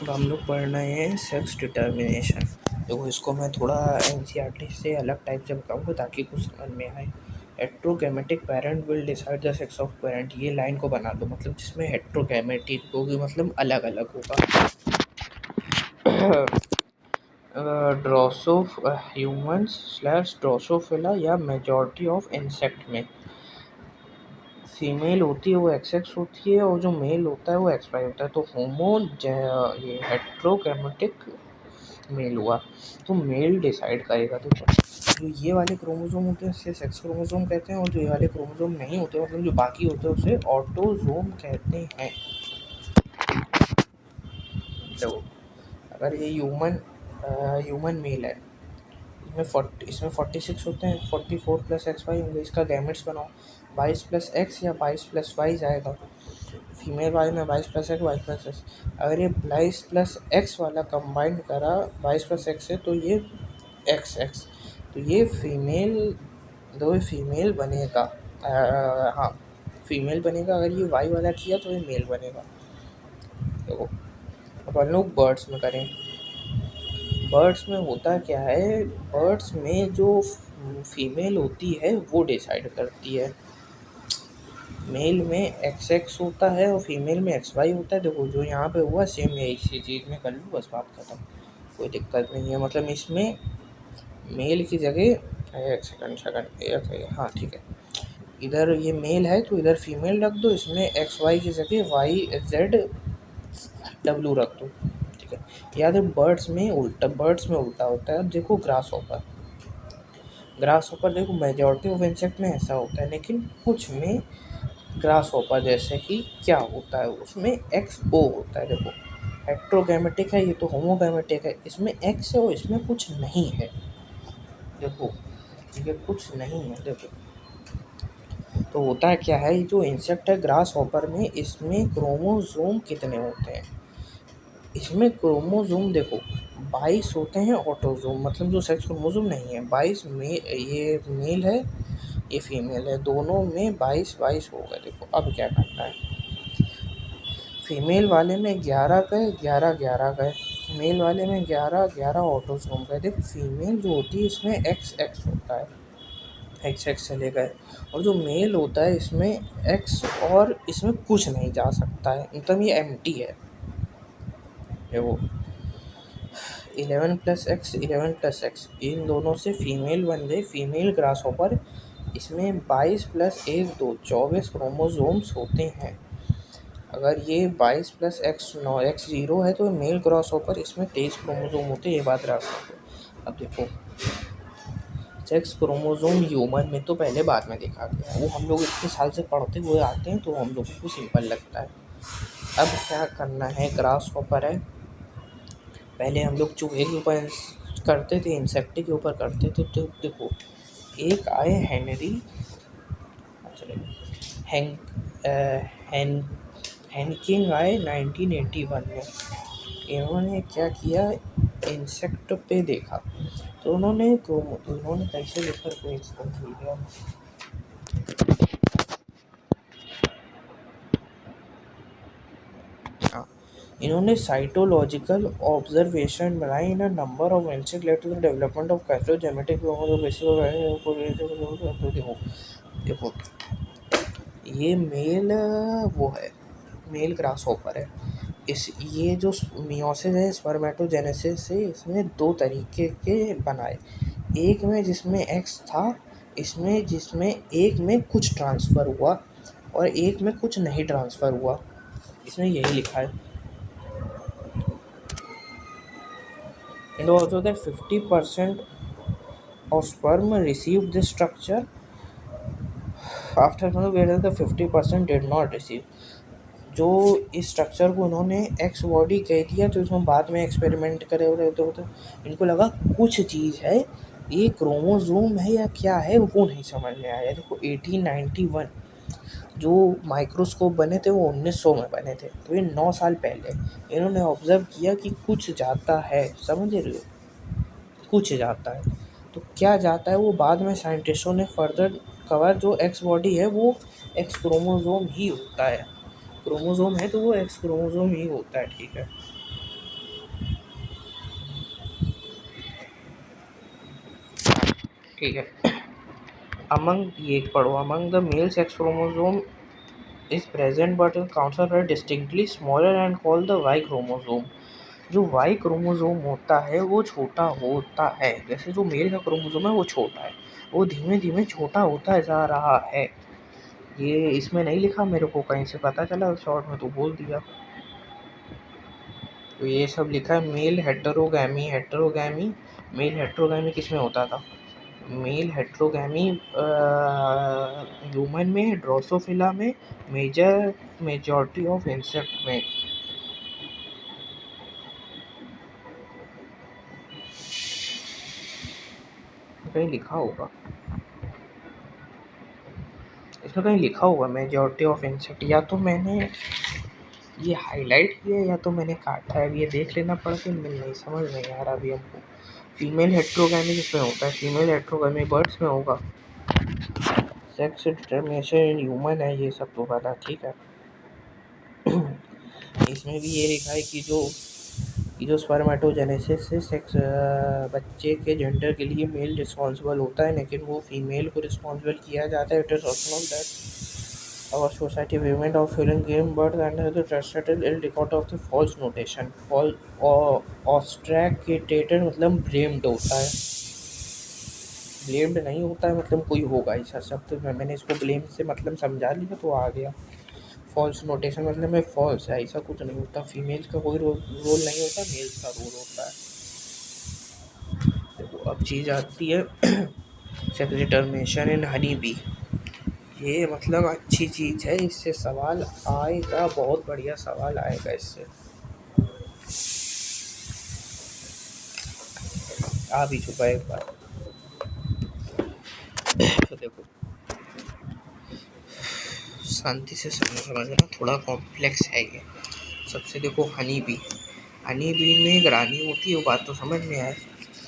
अब हम लोग पढ़ रहे हैं सेक्स डिटर्मिनेशन। तो इसको मैं थोड़ा एनसीईआरटी से अलग टाइप से बताऊंगा ताकि कुछ समझ में आए। Heterogametic parent will decide the sex of parent, ये लाइन को बना दो, मतलब जिसमें हेट्रोगैमेटिक होगी मतलब अलग अलग होगा। ड्रोसोफ ह्यूमंस स्लैश ड्रोसोफिला या मेजॉरिटी ऑफ इंसेक्ट में फीमेल होती है वो एक्स एक्स होती है और जो मेल होता है वो एक्स वाई होता है। तो ये हेट्रोगैमेटिक मेल हुआ तो मेल डिसाइड करेगा। तो जो ये वाले क्रोमोसोम होते हैं उसे सेक्स क्रोमोसोम कहते हैं और जो ये वाले क्रोमोसोम नहीं होते मतलब जो बाकी होते हैं उसे ऑटोसोम कहते हैं। तो अगर ये ह्यूमन मेल है इसमें 46 होते हैं, 44 प्लस एक्स वाई होंगे। इसका गैमेट्स बनाओ 22 प्लस एक्स या 22 प्लस वाई जाएगा। फीमेल वाले में 22 प्लस एक्स 22 प्लस एक्स। अगर ये 22 प्लस एक्स वाला कंबाइन करा 22 प्लस एक्स है तो ये एक्स एक्स, तो ये फीमेल बनेगा। हाँ फीमेल बनेगा। अगर ये वाई वाला किया तो ये मेल बनेगा। देखो अब हम लोग बर्ड्स में करें। बर्ड्स में होता क्या है, बर्ड्स में जो फीमेल होती है वो डिसाइड करती है। मेल में एक्स एक्स होता है और फीमेल में एक्स वाई होता है। देखो जो यहाँ पे हुआ सेम यही इसी चीज़ में कर लूँ, बस बात खत्म, कोई दिक्कत नहीं है। मतलब इसमें मेल की जगह एक सेकंड हाँ ठीक है, इधर ये मेल है तो इधर फीमेल रख दो, इसमें एक्स वाई की जगह वाई जेड डब्लू रख दो, ठीक है। याद है बर्ड्स में उल्टा होता है। अब देखो ग्रास हॉपर देखो मेजॉरिटी ऑफ इंसेक्ट में ऐसा होता है, लेकिन कुछ में ग्रास हॉपर जैसे कि क्या होता है उसमें एक्स ओ होता है। देखो हेट्रोगैमेटिक है ये तो होमोगैमेटिक है, इसमें एक्स है और इसमें कुछ नहीं है। देखो ये कुछ नहीं है। देखो तो होता है क्या है, ये जो इंसेक्ट है ग्रास हॉपर में इसमें क्रोमोसोम कितने होते हैं। इसमें क्रोमोसोम देखो 22 होते हैं ऑटोसोम, मतलब जो सेक्स क्रोमोसोम नहीं है 22 में, ये मेल है ये फीमेल है, दोनों में 22 हो गए। देखो अब क्या करना है, फीमेल वाले में 11 गए 11 गए, मेल वाले में 11 ऑटोसोम गए। देखो फीमेल जो होती है इसमें एक्स एक्स होता है, एक्स एक्स चले गए, और जो मेल होता है इसमें एक्स और इसमें कुछ नहीं जा सकता है, मतलब ये एम्प्टी है। वो 11 प्लस एक्स 11 प्लस एक्स इन दोनों से फीमेल बन गई, फीमेल ग्रास हॉपर। इसमें 22 प्लस 1 2 24 क्रोमोसोम्स होते हैं। अगर ये 22 प्लस एक्स 9 एक्स 0 है तो मेल ग्रास हॉपर इसमें 23 क्रोमोसोम होते हैं, ये बात रख सकते। अब देखो सेक्स क्रोमोसोम ह्यूमन में तो पहले बाद में देखा गया, वो हम लोग इतने साल से पढ़ते हुए आते हैं तो हम लोगों को सिंपल लगता है। अब क्या करना है, ग्रास हॉपर है, पहले हम लोग चूहे के ऊपर करते थे, इंसेक्ट के ऊपर करते थे। तो देखो एक आए हेनरी हैंक हैन हैंकिंग आए 1981 में। इन्होंने क्या किया, इंसेक्ट पे देखा तो उन्होंने कैसे लेकर कोई इंसेक्ट भूल गया। हाँ, इन्होंने साइटोलॉजिकल ऑब्जर्वेशन बनाई in number of insect led to the development of कैस्ट्रोजेनेटिक देखो ये मेल वो है, मेल ग्रास हॉपर है। इस ये जो मियोसिस है स्पर्मेटोजेनेसिस से इसमें दो तरीके के बनाए, एक में जिसमें एक्स था, इसमें जिसमें एक में कुछ ट्रांसफ़र हुआ और एक में कुछ नहीं ट्रांसफ़र हुआ, इसमें यही लिखा है। And also that 50% of sperm received this structure after whereas the 50% did not receive। जो इस स्ट्रक्चर को उन्होंने एक्स बॉडी कह दिया तो इसमें बाद में एक्सपेरिमेंट करे होते होते इनको लगा कुछ चीज़ है, ये क्रोमोसोम है या क्या है वो नहीं समझ में आया। देखो 1891 जो माइक्रोस्कोप बने थे वो 1900 में बने थे, तो ये 9 साल पहले इन्होंने ऑब्जर्व किया कि कुछ जाता है, समझ रहे हो, कुछ जाता है। तो क्या जाता है वो बाद में साइंटिस्टों ने फर्दर कवर, जो एक्स बॉडी है वो एक्स क्रोमोसोम ही होता है, क्रोमोसोम है तो वो एक्स क्रोमोसोम ही होता है, ठीक है। ठीक है। अमंग ये पढ़ो, among the male sex chromosome is present but counter distinctly smaller and called the Y chromosome. जो वाई क्रोमोसोम होता है वो छोटा होता है, जैसे जो मेल का क्रोमोसोम है वो छोटा है, वो धीमे धीमे छोटा होता जा रहा है। ये इसमें नहीं लिखा, मेरे को कहीं से पता चला शॉर्ट में तो बोल दिया। तो ये सब लिखा है मेल हेटेरोगैमी। हेटेरोगैमी, मेल हेटेरोगैमी किस में होता था? मेल हेटेरोगैमी ह्यूमन में, ड्रोसोफिला में, मेजॉरिटी ऑफ इंसेक्ट में। कहीं लिखा होगा, इसमें कहीं लिखा होगा मेजॉरिटी ऑफ इंसेक्ट, या तो मैंने ये हाईलाइट किया या तो मैंने काटा है। अब ये देख लेना पड़ता, नहीं समझ नहीं आ रहा अभी हमको। फीमेल हेटेरोगैमी किसमें होता है? फीमेल हेटेरोगैमी बर्ड्स में होगा। सेक्स डिटर्मिनेशन ह्यूमन है, ये सब तो पता, ठीक है। इसमें भी ये लिखा है कि जो स्पर्मेटोजेनेसिस से सेक्स बच्चे के जेंडर के लिए मेल रिस्पॉन्सिबल होता है, लेकिन वो फीमेल को रिस्पॉन्सिबल किया जाता है। It is optional that our society women of feeling gave birth and has trusted ill record of the false notation। ostracated मतलब blamed होता है, ब्लेम्ड नहीं होता है मतलब कोई होगा ऐसा शब्द। मैंने इसको ब्लेम से मतलब समझा लिया तो आ गया। फॉल्स नोटेशन मतलब में फॉल्स है, ऐसा कुछ नहीं होता। फीमेल्स का कोई रोल नहीं होता, मेल्स का रोल होता है। देखो अब चीज़ आती है sex determination in honey bee. ये मतलब अच्छी चीज़ है, इससे सवाल आएगा, बहुत बढ़िया सवाल आएगा इससे। आ भी चुका है एक बार। तो देखो शांति से समझना, थोड़ा कॉम्प्लेक्स है ये। सबसे देखो हनी बी, हनी बी में एक रानी होती है, वो बात तो समझ में आए।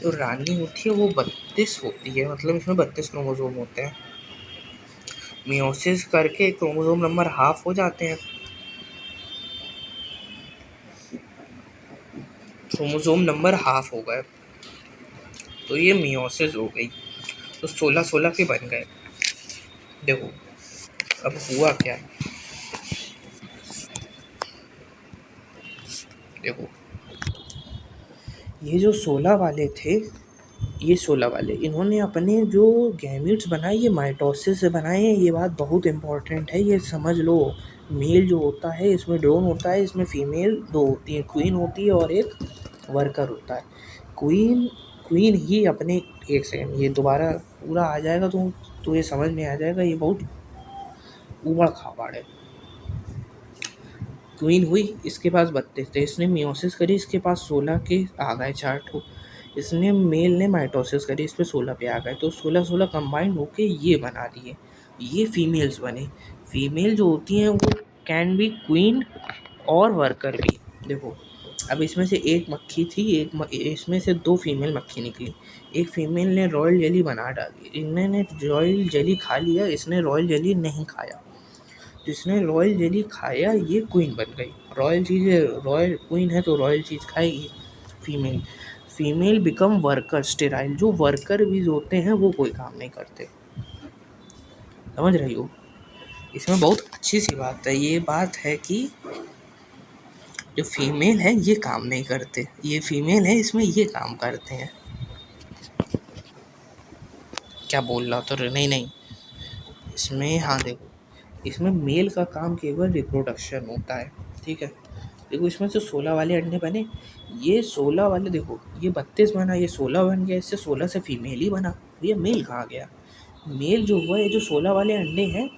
जो रानी होती है वो 32 होती है, मतलब इसमें 32 क्रोमोसोम होते हैं। मियोसिस करके क्रोमोसोम नंबर हाफ हो जाते हैं, क्रोमोसोम नंबर हाफ हो गए तो ये मियोसिस हो गई, तो 16-16 के बन गए। देखो अब हुआ क्या, देखो ये जो 16 वाले थे, ये 16 वाले इन्होंने अपने जो गैमीट्स बनाए ये माइटोसिस से बनाए हैं। ये बात बहुत इंपॉर्टेंट है, ये समझ लो। मेल जो होता है इसमें ड्रोन होता है, इसमें फीमेल 2 होती है, क्वीन होती है और एक वर्कर होता है। क्वीन ही अपने, एक सेकेंड ये दोबारा पूरा आ जाएगा तो ये समझ में आ जाएगा, ये बहुत उबड़ खाबड़ है। क्वीन हुई, इसके पास 32 थे, इसने मियोसिस करी, इसके पास 16 के आ गए 4 ठो। इसने मेल ने माइटोसिस करी, इस पे 16 पे आ गए, तो 16-16 कंबाइंड होके ये बना दिए, ये फीमेल्स बने। फीमेल जो होती हैं वो कैन बी क्वीन और वर्कर भी। देखो अब इसमें से एक मक्खी थी, इसमें से 2 फीमेल मक्खी निकली। एक फीमेल ने रॉयल जेली बना डाली, इन्होंने रॉयल जेली खा लिया, इसने रॉयल जेली नहीं खाया। जिसने रॉयल जेली खाया ये क्वीन बन गई। रॉयल चीज़, रॉयल क्वीन है तो रॉयल चीज़ खाएगी female. Female become worker sterile, जो वर्कर भी होते हैं वो कोई काम नहीं करते। समझ रही हो? इसमें बहुत अच्छी सी बात है, ये बात है कि जो फीमेल है ये काम नहीं करते, ये फीमेल है इसमें ये काम करते हैं। क्या बोल रहा था? नहीं नहीं, इसमें हाँ देखो, इसमें मेल का काम केवल रिप्रोडक्शन होता है, ठीक है। देखो इसमें से 16 वाले अंडे बने, ये 16 वाले देखो, ये 32 बना, ये 16 बन गया, इससे 16 से फीमेल ही बना। ये मेल कहाँ गया? मेल जो हुआ, ये जो 16 वाले अंडे हैं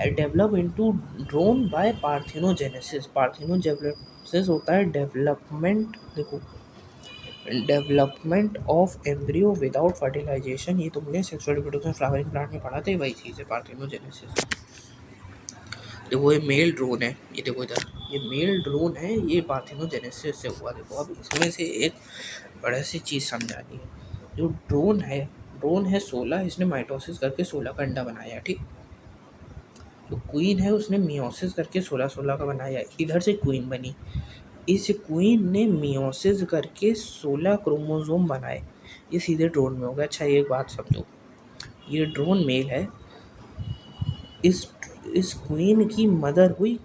develop into drone by parthenogenesis. Parthenogenesis होता है डेवलपमेंट, देखो development of embryo without fertilisation. ये तुमने सेक्सुअल रिप्रोडक्शन फ्लावरिंग प्लांट में पढ़ा था, वही चीज़ है पार्थिनोजेनेसिस। देखो ये मेल ड्रोन है, ये देखो इधर, ये मेल ड्रोन है, ये पार्थिनोजेनेसिस से हुआ। देखो अब इसमें से एक बड़ा सी चीज़ समझानी है। जो ड्रोन है 16, इसने माइटोसिस करके 16 का अंडा बनाया, ठीक। जो क्वीन है उसने मियोसिस करके 16-16 का बनाया, इधर से क्वीन बनी। इस क्वीन ने मियोसिस करके 16 क्रोमोसोम बनाए, ये सीधे ड्रोन में हो गया। अच्छा एक बात समझो, ये ड्रोन मेल है, इस क्वीन की मदर हुई,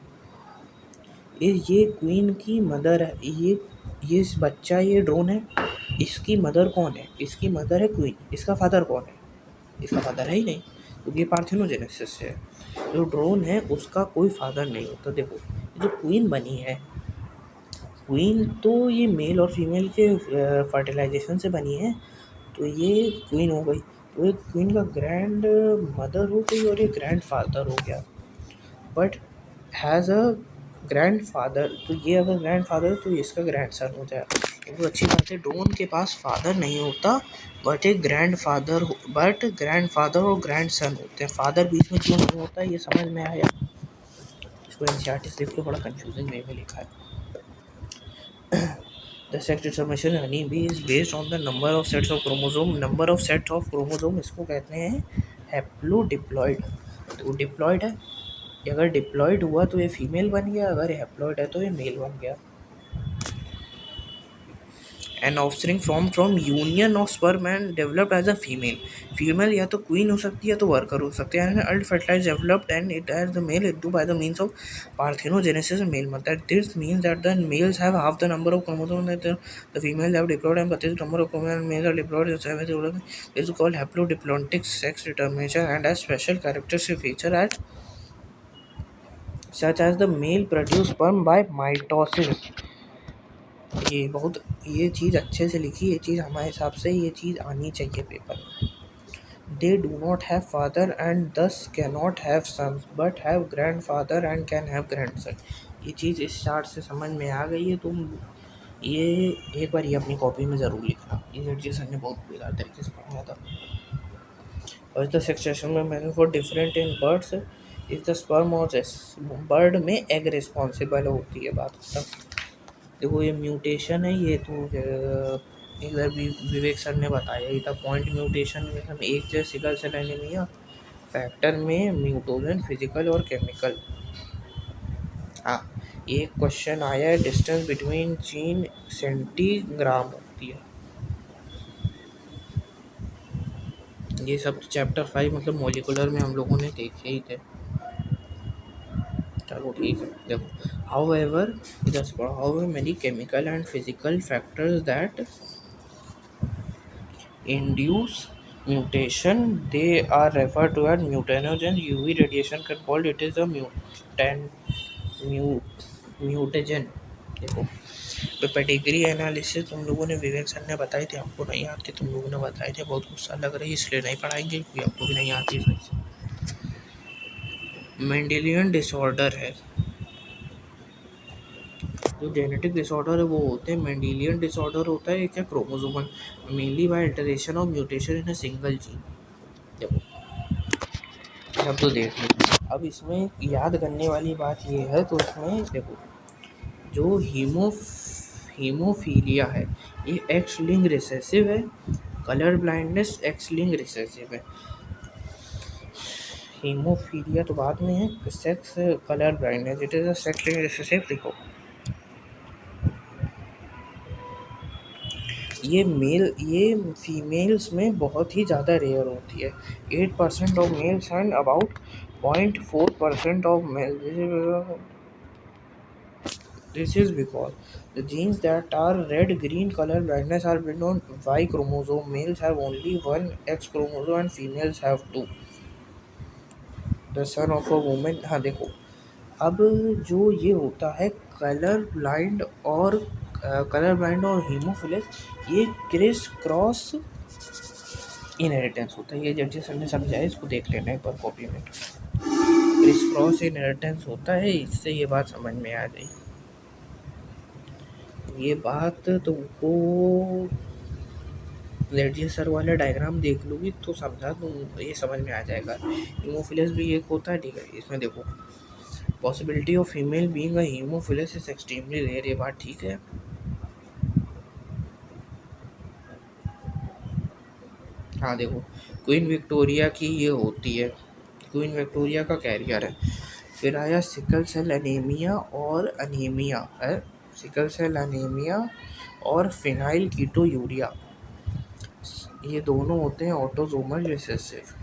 ये क्वीन की मदर है, ये इस बच्चा ये ड्रोन है, इसकी मदर कौन है? इसकी मदर है क्वीन, इसका फादर कौन है? इसका फादर है ही नहीं, तो ये पार्थिनोजेनेसिस है। जो ड्रोन है उसका कोई फादर नहीं होता। देखो जो क्वीन बनी है, क्वीन तो ये मेल और फीमेल के फर्टिलाइजेशन से बनी है, तो ये क्वीन हो गई, तो ये क्वीन का ग्रैंड मदर हो गई और ये ग्रैंड फादर हो गया। But has a grand father, तो ये अगर ग्रैंड फादर तो इसका ग्रैंड सन हो जाएगा। तो अच्छी बात है, ड्रोन के पास फादर नहीं होता, बट एक grand father, but grand father और ग्रैंड सन होते हैं। फादर बीच में क्यों नहीं होता, ये समझ में आया? इसको एनसीईआरटी से देख लो, बड़ा कंफ्यूजिंग वे में लिखा है। The sex determination in honeybee is based on the number of sets of chromosome. Number of sets of chromosome इसको कहते हैं हैप्लोडिप्लॉइड। तो डिप्लॉइड है, अगर डिप्लॉइड हुआ तो ये फीमेल बन गया, अगर हैप्लॉइड है तो ये मेल बन गया। An offspring from union of sperm and developed as a female. Female या तो क्वीन हो सकती है या तो वर्कर हो सकते हैं। Alt fertilise developed and it as the male it do by the means of parthenogenesis male mother. This means that the males have half the number of chromosome that the female have diploid and but number of males are diploid is called haplodiplontic sex determination and as special characteristic feature at such as the male produce sperm by mitosis। ये चीज़ अच्छे से लिखी, ये चीज़ हमारे हिसाब से ये चीज़ आनी चाहिए पेपर में। They do not have father and thus cannot have sons, but have grandfather and can have grandson। ये चीज़ इस चार्ट से समझ में आ गई है, तुम ये एक बार ये अपनी कॉपी में ज़रूर लिखना। ये सर ने बहुत बेकार तरीके से पढ़ाया था। और द सेक्सेशन में for different in birds is the sperm और बर्ड में एग रिस्पॉन्सिबल होती है बात खत्म। देखो ये म्यूटेशन है, ये तो इधर भी विवेक सर ने बताया ही था पॉइंट। म्यूटेशन में हम एक जैसे सिकल सेल एनीमिया फैक्टर में म्यूटोजन फिजिकल और केमिकल। हाँ एक क्वेश्चन आया है, डिस्टेंस बिटवीन जीन सेंटीग्राम होती है। ये सब चैप्टर 5 मतलब मॉलिकुलर में हम लोगों ने देखे ही थे। चलो ठीक है, देखो however many chemical and physical factors that induce mutation they are referred to as mutanogen। UV radiation can called it is a mutagen। देखो तो पेडिग्री एनालिसिस तुम लोगों ने विवेक सर ने बताई थी, आपको नहीं आती, तुम लोगों ने बताई थी, बहुत गुस्सा लग रही है इसलिए नहीं पढ़ाएंगे क्योंकि आपको भी नहीं आती सही से। मेंडेलियन डिसऑर्डर है, जो जेनेटिक डिसऑर्डर है वो होते हैं। मेंडेलियन डिसऑर्डर होता है क्या, क्रोमोसोमल मेनली बाय अल्टरेशन और mutation in a single gene. देखो अब तो देख लो, अब इसमें याद करने वाली बात ये है, तो इसमें देखो जो हीमोफीलिया है ये एक्स लिंक रिसेसिव है, colour blindness x link recessive है। हीमोफीलिया तो बाद में है, sex colour blindness it is a sex link recessive. देखो ये फीमेल्स में बहुत ही ज़्यादा रेयर होती है। 8% of males and about 0.4% of male. This is because the genes that are red-green color blindness are built on Y chromosome. Males have only one X chromosome and females have two। The son of a woman। हाँ देखो अब जो ये होता है colour blind और Haemophilus, ये criss cross inheritance होता है। ये जब सर ने समझाया इसको देख लेना एक बार कॉपी में। क्रिस क्रॉस इनहेरिटेंस होता है, इससे ये बात समझ में आ गई। ये बात तुमको लेडजी सर वाला डायग्राम देख लूँगी तो समझा तुम, ये समझ में आ जाएगा। हीमोफिलस भी एक होता है, ठीक है। इसमें देखो possibility of female being a haemophilus is extremely rare, ये बात ठीक है। हाँ देखो क्वीन विक्टोरिया की ये होती है, क्वीन विक्टोरिया का कैरियर है। फिर आया सिकल सेल एनीमिया और अनीमिया है, सिकल सेल एनीमिया और फिनाइल कीटोयूरिया, ये दोनों होते हैं ऑटोसोमल रिसेसिव।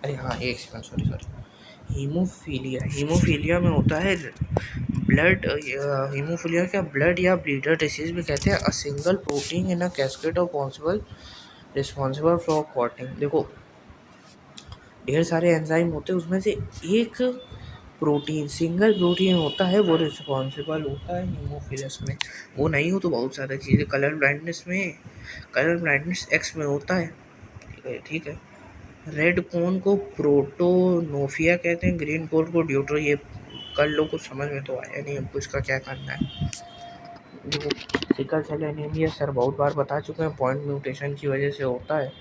अरे हाँ, एक second, sorry sorry. Haemophilia, haemophilia में होता है ब्लड, हीमोफीलिया क्या ब्लड या ब्लीडर डिसीज भी कहते हैं, a single protein in a cascade of possible responsible for clotting. देखो, ढेर सारे एंजाइम होते हैं, उसमें से एक प्रोटीन, सिंगल प्रोटीन होता है, वो रिस्पॉन्सिबल होता है हीमोफिलस में। वो नहीं हो तो बहुत सारी चीज़ें, कलर ब्लाइंडनेस में, कलर ब्लाइंडनेस एक्स में होता है, ठीक है ठीक है। रेड कोन को प्रोटोनोफिया कहते हैं, ग्रीन कोन को ड्यूट्रो। ये कल लोग को समझ में तो आया नहीं, हमको इसका क्या करना है। देखो, सिकल सेल एनीमिया सर बहुत बार बता चुके हैं, पॉइंट म्यूटेशन की वजह से होता है।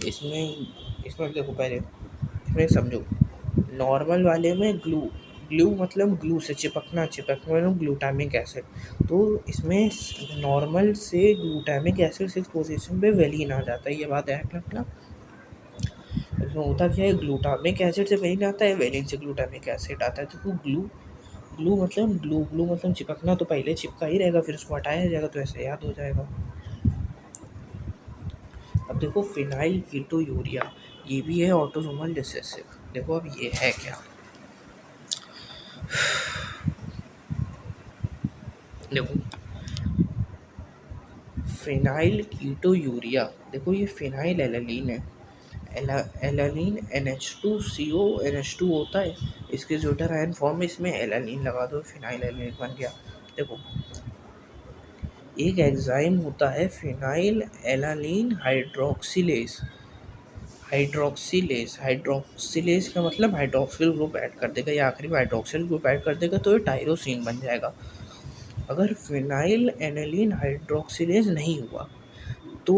इसमें इसमें देखो, पहले इसमें समझो, नॉर्मल वाले में ग्लू, ग्लू मतलब ग्लू से चिपकना, चिपकना मतलब ग्लूटामिक एसिड। तो इसमें नॉर्मल से ग्लूटामिक एसिड 6 पोजीशन पे वेलिन आ जाता है, ये बात याद रखना। इसमें होता क्या है, ग्लूटामिक एसिड से वेलिन आता है, वेलिन से ग्लूटामिक एसिड आता है। तो ग्लू, ग्लू मतलब चिपकना, तो पहले चिपका ही रहेगा, फिर उसको हटाया जाएगा, तो ऐसे याद हो जाएगा। अब देखो, फिनाइल कीटोयूरिया, ये भी है ऑटोसोमल रिसेसिव। देखो अब ये है क्या, देखो फिनाइल कीटोयूरिया, देखो ये फिनाइल एलानीन है, एलानीन NH2CO NH2 होता है, इसके ज्यूटर आयन फॉर्म में इसमें एलानीन लगा दो, फिनाइल एलानीन बन गया। देखो, एक एंजाइम होता है फिनाइल एलानीन हाइड्रोक्सिलेज, हाइड्रोक्सिलेज का मतलब हाइड्रोक्सिल ग्रुप ऐड कर देगा, या आखिरी में हाइड्रोक्सिल ग्रुप ऐड कर देगा, तो ये टायरोसिन बन जाएगा। अगर फिनाइल एनालिन हाइड्रोक्सिलेज नहीं हुआ तो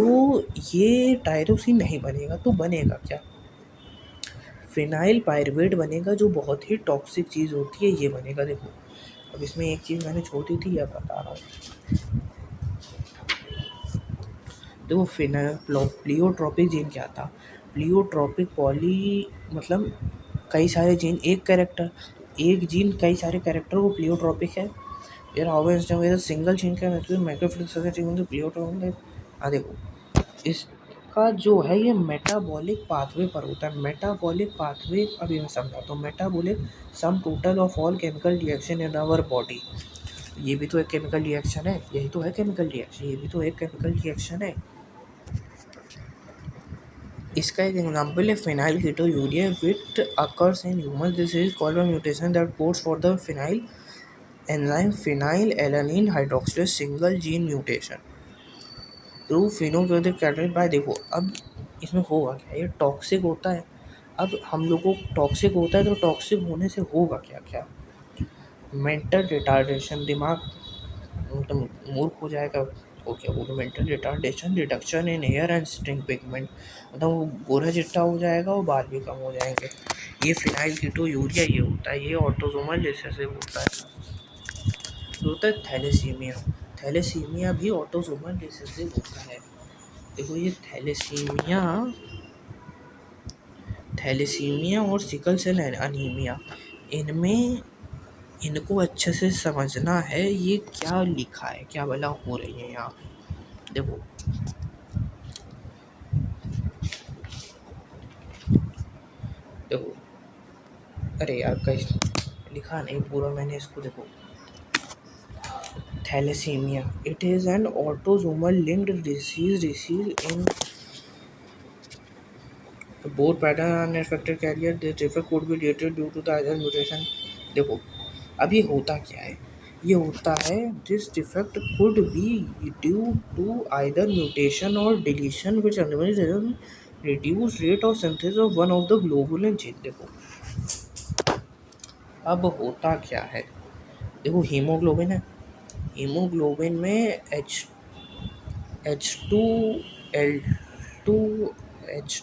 ये टायरोसिन नहीं बनेगा, तो बनेगा क्या, फिनाइल पायरुवेट बनेगा, जो बहुत ही टॉक्सिक चीज़ होती है, ये बनेगा। देखो, अब इसमें एक चीज़ मैंने छोड़ी थी, या बता रहा हूँ। देखो, प्लियोट्रॉपिक जीन क्या था, प्लियोट्रॉपिक पॉली मतलब कई सारे जीन एक कैरेक्टर, एक जीन कई सारे कैरेक्टर वो प्लियोट्रॉपिक है। यार हाउ इज सिंगल जीन का मतलब माइक्रोफ्लूइड सोसाइटी में प्लियोट्रॉपिक। हाँ देखो, इसका जो है ये मेटाबॉलिक पाथवे पर होता है, मेटाबॉलिक पाथवे, अभी मैं समझाता हूँ। Metabolic sum total of all chemical reaction in our body, ये भी तो एक केमिकल रिएक्शन है, यही तो है केमिकल रिएक्शन, ये भी तो एक केमिकल रिएक्शन है। इसका एक एग्जाम्पल है phenylketonuria which occurs in human, this is called a mutation that codes for the phenyl enzyme phenylalanine hydroxylase single gene mutation through phenotypic cataract by. देखो अब इसमें होगा क्या, ये टॉक्सिक होता है। अब हम लोगों को टॉक्सिक होता है, तो टॉक्सिक होने से होगा क्या क्या, मेंटल रिटार्डेशन, दिमाग मतलब मूर्ख हो जाएगा, वो क्या बोलो, mental retardation, reduction in hair and skin pigment, मतलब वो गोरा चिट्टा हो जाएगा, वो बाल भी कम हो जाएंगे। ये फिनाइल कीटोयूरिया ये होता है, ये ऑटोसोमल रिसेसिव होता है। तो होता है थैलेसीमिया, थैलेसीमिया भी ऑटोसोमल रिसेसिव होता है। देखो ये थैलेसीमिया, थैलेसीमिया और सिकल सेल अनीमिया, इनमें इनको अच्छे से समझना है, ये क्या लिखा है, क्या भला हो रही है यहाँ पे। देखो, देखो, अरे यार कहीं लिखा नहीं पूरा मैंने इसको, देखो thalassaemia, it is an autosomal linked disease in both pattern unaffected carrier, this defect could be related due to the either mutation. देखो, अब ये होता क्या है, ये होता है this defect could be due to either mutation और deletion which reduce rate of synthesis of one of the globulin gene. देखो अब होता क्या है, देखो हीमोग्लोबिन है, हीमोग्लोबिन में H2L2H,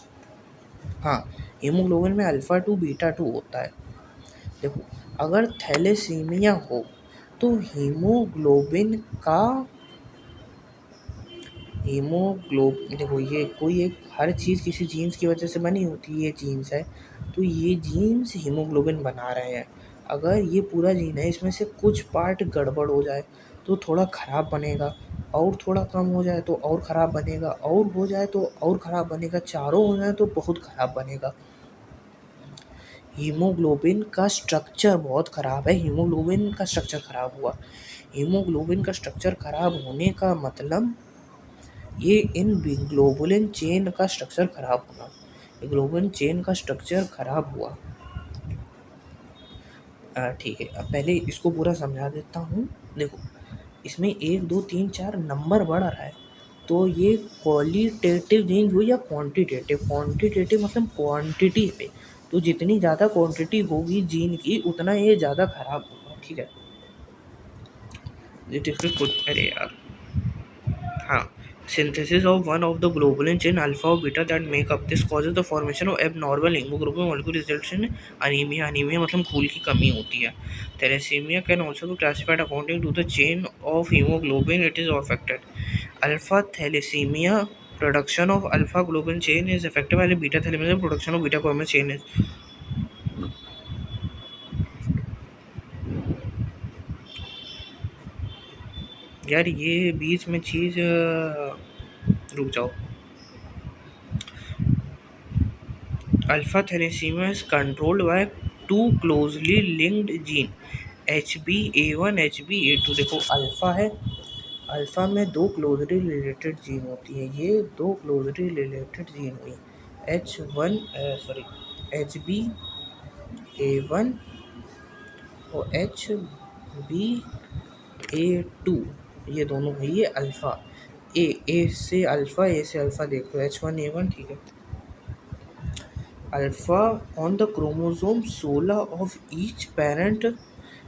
हाँ, हीमोग्लोबिन में अल्फ़ा 2 बीटा 2 होता है। देखो, अगर थैलेसीमिया हो तो हीमोग्लोबिन का, देखो ये कोई एक, हर चीज़ किसी जीन्स की वजह से बनी होती है, ये जीन्स है, तो ये जीन्स हीमोग्लोबिन बना रहे हैं। अगर ये पूरा जीन है, इसमें से कुछ पार्ट गड़बड़ हो जाए तो थोड़ा ख़राब बनेगा, और थोड़ा कम हो जाए तो और ख़राब बनेगा, और हो जाए तो और ख़राब बनेगा, चारों हो जाए तो बहुत ख़राब बनेगा। हीमोग्लोबिन का स्ट्रक्चर बहुत ख़राब है, हीमोग्लोबिन का स्ट्रक्चर ख़राब हुआ। हीमोग्लोबिन का स्ट्रक्चर ख़राब होने का मतलब ये इन ग्लोबुलिन चेन का स्ट्रक्चर ख़राब होना, ग्लोबुलिन चेन का स्ट्रक्चर ख़राब हुआ। ठीक है, अब पहले इसको पूरा समझा देता हूँ। देखो, इसमें 1 2 3 4 नंबर बढ़ रहा है, तो ये क्वालिटेटिव चेंज हुई या क्वांटिटेटिव? क्वांटिटेटिव मतलब क्वांटिटी पे, तो जितनी ज़्यादा क्वांटिटी होगी जीन की उतना ये ज़्यादा खराब होगा। ठीक है, ये देखो कुछ, अरे यार, हाँ, synthesis of one of the globulin chain alpha or beta that make up this causes the formation of abnormal hemoglobin molecule results in anemia। anemia मतलब खून की कमी होती है। thalassemia can also be classified according to the chain of hemoglobin it is affected। alpha thalassemia production of alpha globin chain is affected while beta thalassemia production of beta globin chain is। यार ये बीच में चीज़ रुक जाओ। Alpha thalassemia is controlled by two closely linked gene HbA1 HbA2। देखो alpha है, alpha में दो closely related gene होती है, ये दो क्लोजली रिलेटेड जीन हुई HbA1 और HbA2, ये दोनों है ये अल्फा। ए से अल्फा, ए से अल्फा देख लो, H1A1। ठीक है, alpha on the chromosome 16 of each parent,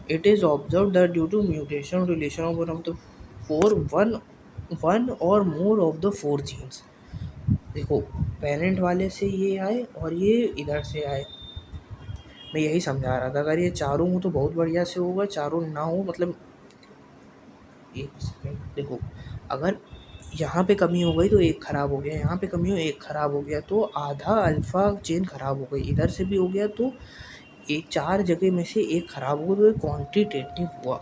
it is observed that due to mutation relation of one of the one or more of the four genes। देखो, पेरेंट वाले से ये आए और ये इधर से आए, मैं यही समझा रहा था। अगर ये चारों हो तो बहुत बढ़िया से होगा, चारों ना हो मतलब, एक सेकेंड, देखो, अगर यहाँ पे कमी हो गई तो एक ख़राब हो गया, यहाँ पे कमी हो एक ख़राब हो गया, तो आधा अल्फ़ा चेन ख़राब हो गई, इधर से भी हो गया, तो एक 4 जगह में से एक ख़राब हुआ, तो ये क्वांटिटेटिव हुआ।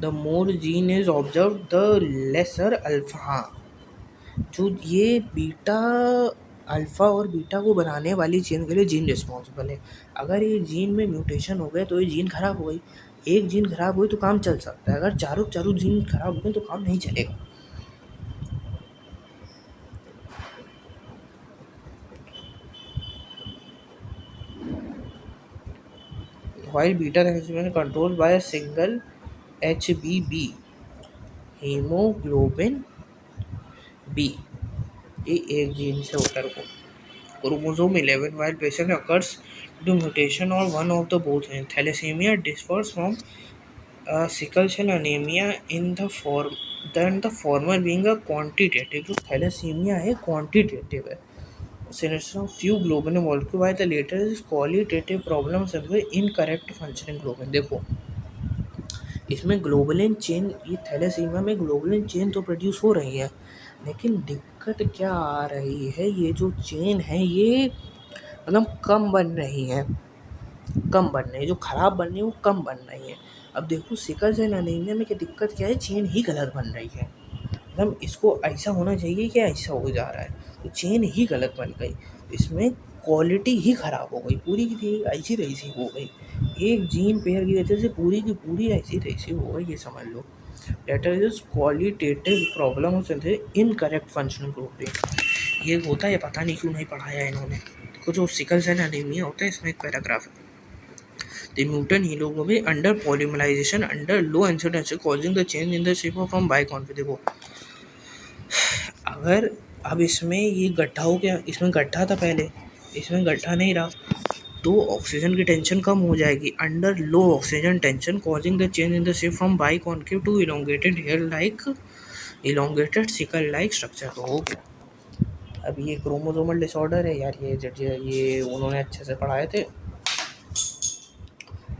The more gene is observe the lesser alpha. हाँ, जो ये बीटा, अल्फ़ा और बीटा को बनाने वाली चेन के लिए जीन रिस्पॉन्सिबल है। अगर ये जीन में म्यूटेशन हो गया तो ये जीन ख़राब हो गई। एक जीन खराब हुई तो काम चल सकता है, अगर चारों जीन खराब हो गए तो काम नहीं चलेगा। while beta thalassemia is controlled by a single HBB hemoglobin B, ये एक जीन से होता है। Chromosome 11 while patient occurs due to mutation or one of the both genes। thalassemia differs from sickle cell anemia in the form than the former being a quantitative। जो thalassaemia है quantitative है, sinister of few globin molecule while the later is qualitative problems with incorrect functioning globin। देखो, इसमें globulin chain, ये thalassaemia में globulin chain तो produce हो रही है, लेकिन दिक्कत क्या आ रही है, ये जो चेन है ये मतलब कम बन रही है, कम बन रही है, जो ख़राब बन रही है वो कम बन रही है। अब देखो, सिकल सेल एनीमिया में क्या दिक्कत क्या है, चेन ही गलत बन रही है। मतलब इसको ऐसा होना चाहिए कि ऐसा हो जा रहा है, तो चेन ही गलत बन गई, इसमें क्वालिटी ही ख़राब हो गई, पूरी की पूरी ऐसी तैसी हो गई। एक जीन पेयर की वजह से पूरी की पूरी ऐसी तैसी हो गई, ये समझ लो। Latter is qualitative problem incorrect functional grouping. ये होता है, पता नहीं क्यों नहीं पढ़ाया इन्होंने। देखो, जो सिकल सेल एनीमिया होता है इसमें एक पैराग्राफ है, the mutant hemoglobin under polymerization under low density causing the change in the shape of from biconv। देखो, अगर अब इसमें ये गड्ढा हो गया, इसमें गड्ढा था पहले, इसमें गड्ढा नहीं रहा, तो ऑक्सीजन की टेंशन कम हो जाएगी। Under low oxygen tension causing the change in the shape from biconcave to elongated hair like elongated sickle like structure. तो हो गया। अब ये क्रोमोसोमल डिसऑर्डर है यार, ये उन्होंने अच्छे से पढ़ाए थे।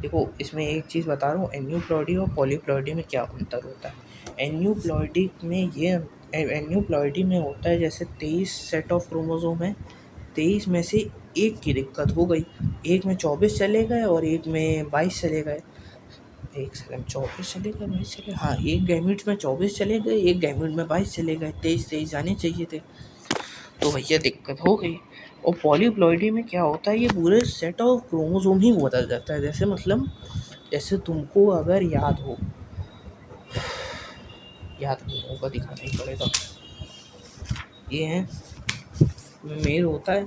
देखो, इसमें एक चीज़ बता रहा हूँ, एन्यूप्लॉइडी और पॉलीप्लॉइडी में क्या अंतर होता है। एन्यूप्लॉइडी में होता है, जैसे 23 सेट ऑफ क्रोमोसोम है, 23 में से एक की दिक्कत हो गई, एक में 24 चले गए और एक में 22 चले गए। एक सेकंड, 24 चले गए, 22 चले, हाँ, एक गैमेट में 24 चले गए, एक गैमेट में 22 चले गए, 23 जाने चाहिए थे, तो भैया दिक्कत हो गई। और पॉलीप्लॉइडी में क्या होता है, ये पूरे सेट ऑफ क्रोमोसोम ही बदल जाता है। जैसे मतलब जैसे तुमको अगर याद नहीं होगा, दिखाना ही पड़ेगा। ये है मेल होता है,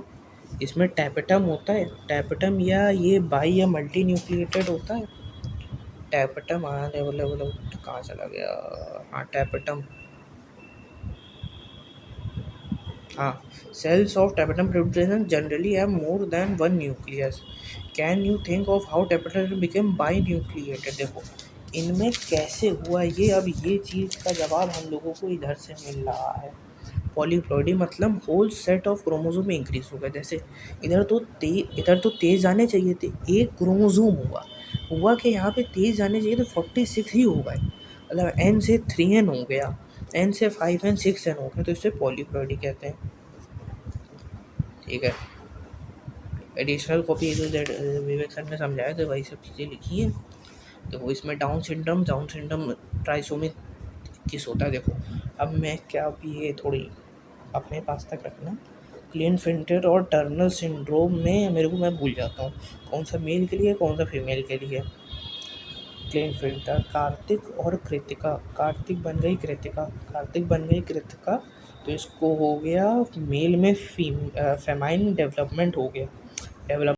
इसमें टैपेटम होता है, टैपेटम या ये बाई या मल्टी न्यूक्लिएटेड होता है। टैपेटम लेवल कहाँ चला गया, हाँ टैपेटम, हाँ। सेल्स ऑफ टैपेटम प्रोटेशन generally have more than one nucleus. Can you think of how tapetum became binucleated? देखो इनमें कैसे हुआ ये, अब ये चीज़ का जवाब हम लोगों को इधर से मिल रहा है। पॉलीप्लॉइडी मतलब होल सेट ऑफ क्रोमोसोम में इंक्रीज हो गया। जैसे इधर तो तेज आने चाहिए थे, एक क्रोमोसोम हुआ कि यहाँ पे तेज जाने चाहिए तो 46 ही हो गए, मतलब N से 3N हो गया, N से 5N 6N हो गया, तो इससे पॉलीप्लॉइडी कहते हैं। ठीक है, एडिशनल कॉपी विवेक सर ने समझाया तो वही सब चीज़ें लिखी हैं। देखो इसमें डाउन सिंड्रोम ट्राइसोमी 21 होता है। देखो अब मैं क्या, अभी ये थोड़ी अपने पास तक रखना। क्लिनफिल्टर और टर्नर सिंड्रोम में मेरे को, मैं भूल जाता हूँ कौन सा मेल के लिए कौन सा फीमेल के लिए। क्लिनफिल्टर कार्तिक और कृतिका, कार्तिक बन गई कृतिका, तो इसको हो गया मेल में फेमाइन डेवलपमेंट हो गया, डेवलप